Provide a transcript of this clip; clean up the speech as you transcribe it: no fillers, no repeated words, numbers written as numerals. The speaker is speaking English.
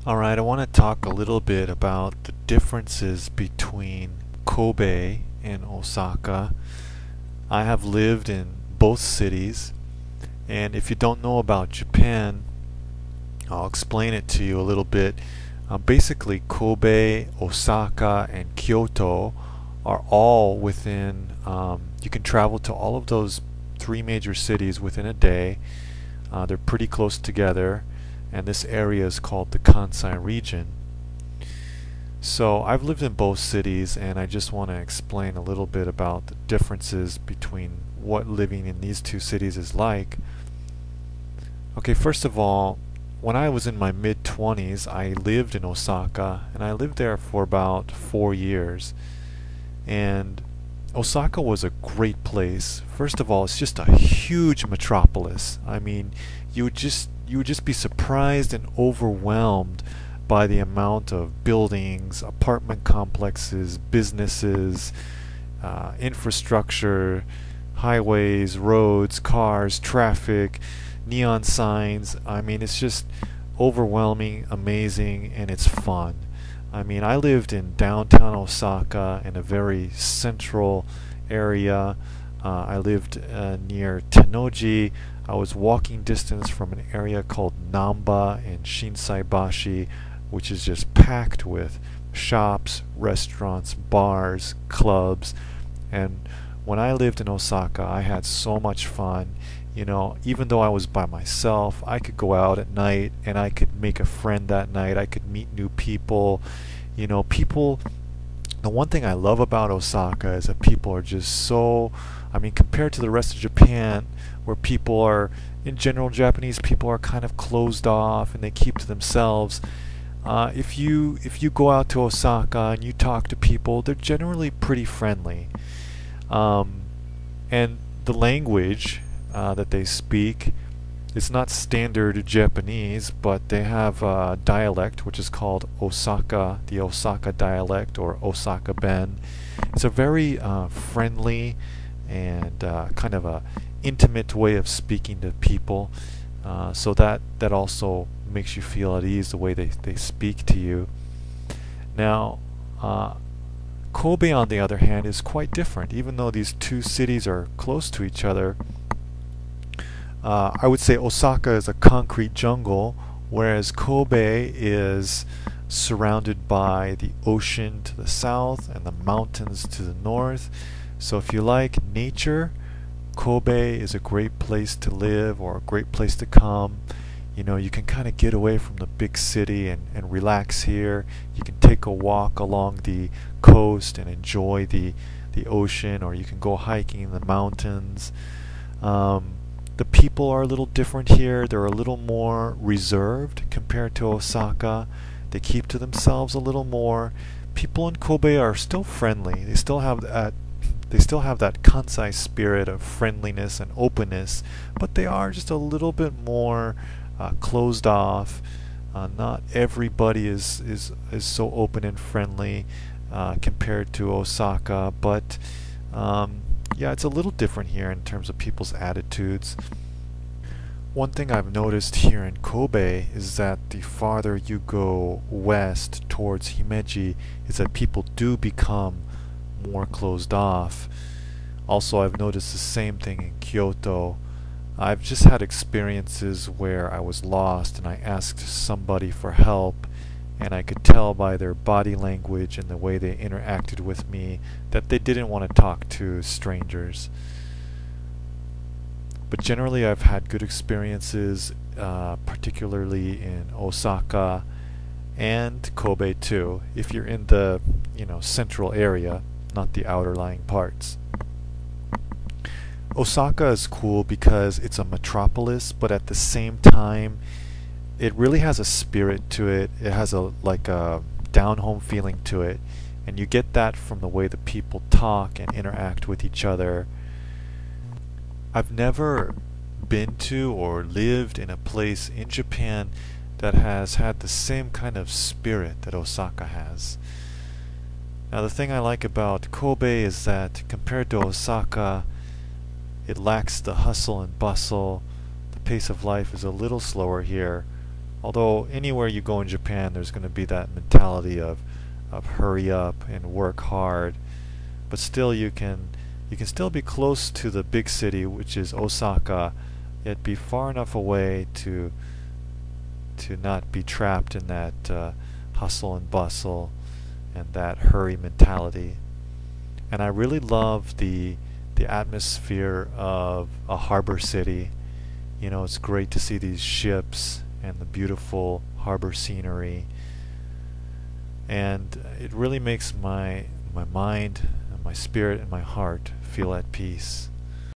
Alright, I want to talk a little bit about the differences between Kobe and Osaka. I have lived in both cities, and if you don't know about Japan, I'll explain it to you a little bit. Basically, Kobe, Osaka, and Kyoto are all within, you can travel to all of those three major cities within a day. They're pretty close together, and this area is called the Kansai region. So I've lived in both cities, and I just want to explain a little bit about the differences between what living in these two cities is like. Okay, first of all, when I was in my mid-20s, I lived in Osaka, and I lived there for about 4 years. And Osaka was a great place. First of all, it's just a huge metropolis. I mean, you would just be surprised and overwhelmed by the amount of buildings, apartment complexes, businesses, infrastructure, highways, roads, cars, traffic, neon signs. I mean, it's just overwhelming, amazing, and it's fun. I mean, I lived in downtown Osaka in a very central area. I lived near Tennoji. I was walking distance from an area called Namba in Shinsaibashi, which is just packed with shops, restaurants, bars, clubs. And when I lived in Osaka, I had so much fun. You know, even though I was by myself, I could go out at night and I could make a friend that night. I could meet new people. You know, the one thing I love about Osaka is that people are just so, I mean, compared to the rest of Japan, where people are, in general, Japanese people are kind of closed off and they keep to themselves. If you go out to Osaka and you talk to people, they're generally pretty friendly. And the language that they speak, it's not standard Japanese, but they have a dialect which is called Osaka, the Osaka dialect, or Osaka Ben. It's a very friendly and kind of a intimate way of speaking to people, so that also makes you feel at ease the way they speak to you. Now, Kobe, on the other hand, is quite different. Even though these two cities are close to each other, I would say Osaka is a concrete jungle, whereas Kobe is surrounded by the ocean to the south and the mountains to the north. So if you like nature, Kobe is a great place to live, or a great place to come. You know, you can kind of get away from the big city and relax here. You can take a walk along the coast and enjoy the ocean, or you can go hiking in the mountains. The people are a little different here. They're a little more reserved compared to Osaka. They keep to themselves a little more. People in Kobe are still friendly. They still have that Kansai spirit of friendliness and openness, but they are just a little bit more closed off. Not everybody is so open and friendly compared to Osaka, but yeah, it's a little different here in terms of people's attitudes. One thing I've noticed here in Kobe is that the farther you go west towards Himeji, is that people do become more closed off. Also, I've noticed the same thing in Kyoto. I've just had experiences where I was lost and I asked somebody for help, and I could tell by their body language and the way they interacted with me that they didn't want to talk to strangers. But generally I've had good experiences, particularly in Osaka and Kobe too, if you're in the central area, not the outer lying parts. Osaka is cool because it's a metropolis, but at the same time it really has a spirit to it. It has a down-home feeling to it, and you get that from the way the people talk and interact with each other. I've never been to or lived in a place in Japan that has had the same kind of spirit that Osaka has. Now, the thing I like about Kobe is that compared to Osaka, it lacks the hustle and bustle. The pace of life is a little slower here. Although anywhere you go in Japan, there's going to be that mentality of hurry up and work hard, but still you can still be close to the big city, which is Osaka, yet be far enough away to not be trapped in that hustle and bustle and that hurry mentality. And I really love the atmosphere of a harbor city. You know, it's great to see these ships and the beautiful harbor scenery, and it really makes my mind and my spirit and my heart feel at peace.